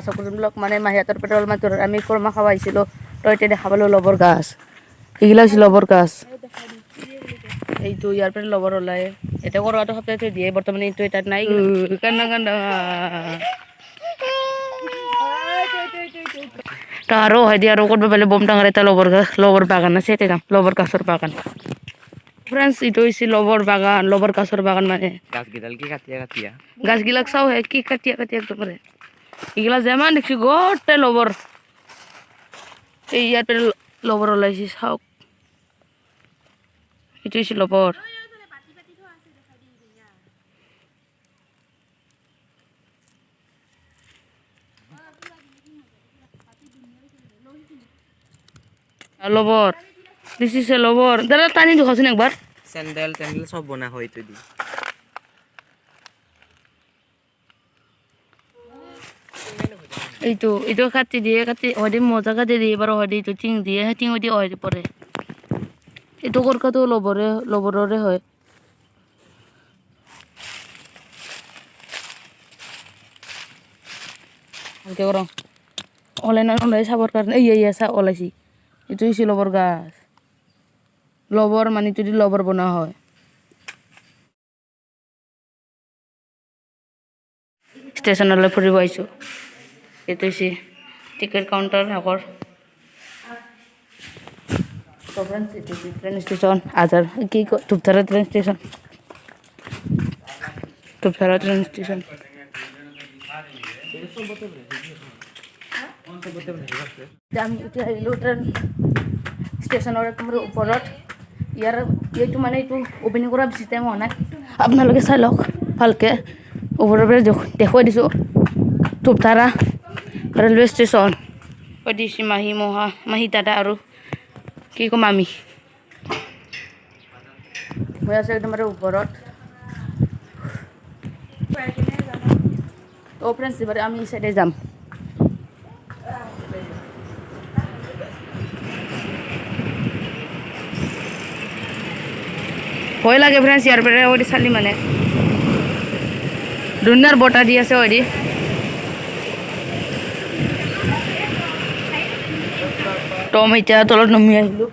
চকুযোনবিলাক মানে মাহীহঁতৰ পেট্ৰল মাতৰ আমি কৰ্মা খাব আহিছিলোঁ তো এতিয়া দেখা পালোঁ লবৰ গাছ এইগিলা হৈছে লবৰ গাছ এইটো ইয়াৰ পৰা লবৰ ওলাই এতিয়া কৰবাটো সপ্তাহতে দিয়ে বৰ্তমান এইটো এটাত নাই কান্দা কান্দা তো আৰু হয় দিয়া আৰু ক'ৰবাত বেলে বম ডাঙৰ এটা লবৰ বাগান আছে এতিয়া যাম লবৰ গাছৰ বাগান ফ্ৰেণ্ডছ এইটো হৈছে লবৰ বাগান লবৰ গাছৰ বাগান মানে গাছকেইডাল কি কাটিয়া কাটিয়া গাছগিলাক চাও হে কি কাটিয়া কাটিয়া একদম কৰে এগুলা যেমান দেখছি গোটেই লবৰ এই ইয়াৰ পৰা লবৰ ওলাইছে চাওক এইটো হৈছে লবৰ লবৰ দিস ইজ এ লবৰ দাদা টানি দেখোন একবার স্যান্ডেল ট্যান্ডেল সব বনা হয় তো দি এইটো কাটি দিয়ে কাটি হয়তো মজা কাটি দিয়ে এবার হয়তো এইটো টিং দিয়ে টিং দিয়ে হয় পরে এইটো করকাতো লবররে হয় ভালকে করো ওলাই চাবৰ কাৰণে এই চা ওলাইছি এইটো হৈছে লবৰ গাছ লবৰ মানে যদি লবৰ বনোৱা হয় ষ্টেচনলৈ ফুৰিব আহিছোঁ এইটো হৈছে টিকেট কাউণ্টাৰ আগৰ ট্ৰেইন ষ্টেচন আজাৰ কি ধূপধাৰা ট্ৰেইন ষ্টেচন আমি এতিয়া আহিলোঁ ট্ৰেইন ষ্টেচনৰ একদম ওপৰত এইটো মানে এইটো অপেনিং কৰা বেছি টাইম হোৱা নাই আপোনালোকে চাই লওক ভালকৈ ওপৰৰ পৰা দেখুৱাই দিছোঁ ধূপধাৰা ৰেলৱে ষ্টেচন কৈ দিছোঁ মাহী দাদা আৰু কি ক'ম আমি মই আছোঁ একদম ওপৰত তো ফ্ৰেণ্ডছ এবাৰ আমি এই চাইডে যাম ভয় লাগে ফ্ৰেণ্ডছ ইয়াৰ পৰা ওদি চালি মানে ধুনীয়াৰ বতাহ দি আছে ওদি তো আমি এতিয়া তলত নামি আহিলোঁ